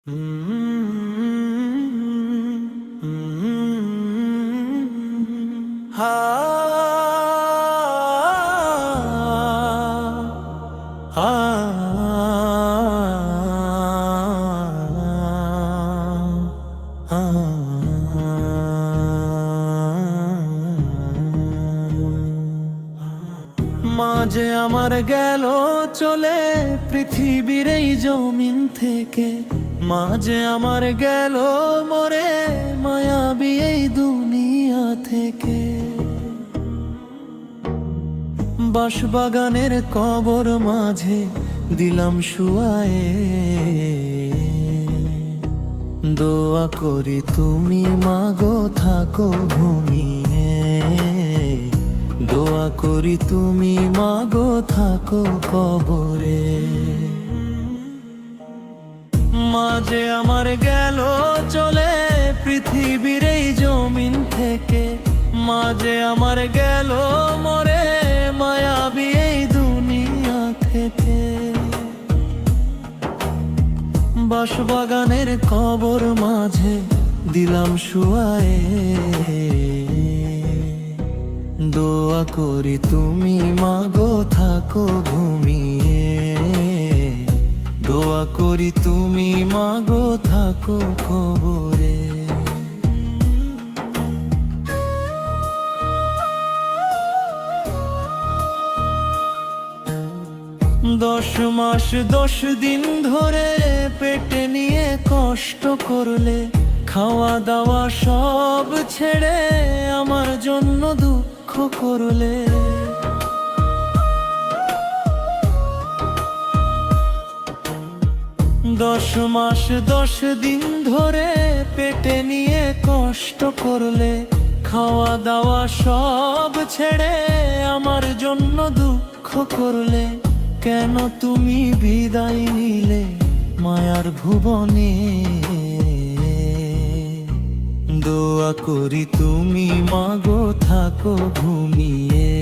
মাঝে আমার গেল চলে পৃথিবীর এই জমিন থেকে, মাঝে আমার গেল মরে মায়াবী এই দুনিয়া থেকে। বাঁশবাগানের কবর মাঝে দিলাম শুয়ায়ে, দোয়া করি তুমি মাগো থাকো ঘুমিয়ে, দোয়া করি তুমি মাগো থাকো কবরে। মাঝে আমার গেল চলে পৃথিবীর এই জমিন থেকে, মাঝে আমার গেল মরে মায়াবী এই দুনিয়া থেকে। বাঁশবাগানের কবর মাঝে দিলাম শুয়ায়ে, দোয়া করি তুমি মাগো থাকো ঘুমিয়ে, দোয়া করি তুমি মাগো থাকো কবরে। 10 মাস 10 দিন ধরে পেটে নিয়ে কষ্ট করলে, খাওয়া দাওয়া সব ছেড়ে আমার জন্য দুঃখ করলে। 10 মাস 10 দিন ধরে পেটে নিয়ে কষ্ট করলে, খাওয়া দাওয়া সব ছেড়ে আমার জন্য দুঃখ করলে। কেন তুমি বিদায় নিলে মায়ার ভুবনে, দোয়া করি তুমি মাগো থাকো ঘুমিয়ে,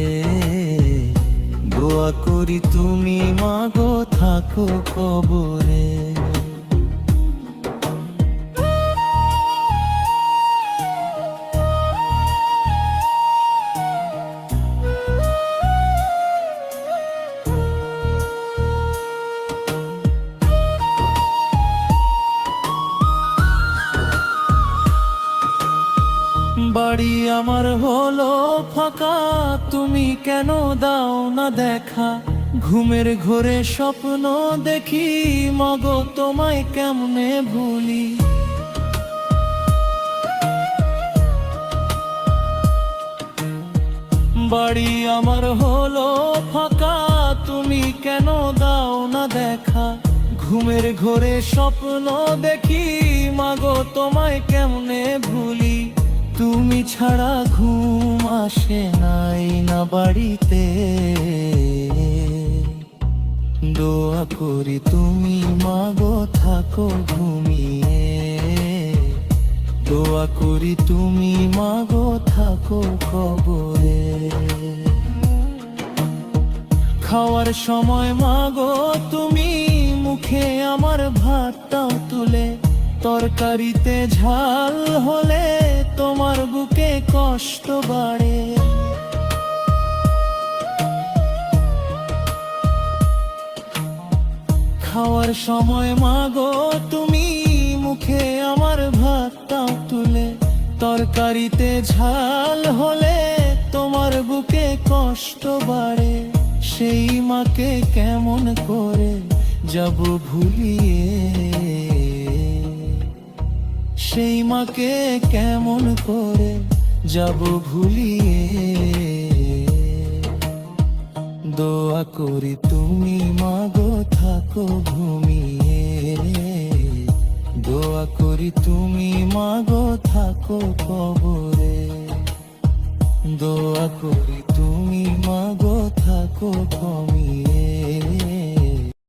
দোয়া করি তুমি মাগো থাকো কবরে। বাড়ি আমার হলো ফাঁকা, তুমি কেন দাও না দেখা? ঘুমের ঘোরে স্বপ্ন দেখি মাগো তোমায় কেমনে ভুলি। বাড়ি আমার হলো ফাঁকা, তুমি কেন দাও না দেখা? ঘুমের ঘোরে স্বপ্ন দেখি মাগো তোমায় কেমনে ভুলি। তুমি ছাড়া ঘুম আসে নাই না বাড়িতে, দোয়া করি তুমি মাগো থাকো ঘুমিয়ে, দোয়া করি তুমি মাগো থাকো কবরে। খাওয়ার সময় মাগো তুমি মুখে আমার ভাতটাও তুলে, তরকারিতে ঝাল হলে তোমার বুকে কষ্ট বাড়ে। খাওয়ার সময় মাগো তুমি মুখে আমার ভাতটাও তুলে, তরকারিতে ঝাল হলে তোমার বুকে কষ্ট বাড়ে। সেই মাকে কেমন করে যাব ভুলিয়ে, সেই মাকে কেমন করে যাব ভুলিয়ে। দোয়া করি তুমি মাগো থাকো ঘুমিয়ে, দোয়া করি তুমি মাগো থাকো কবরে, দোয়া করি তুমি মাগো থাকো ঘুমিয়ে।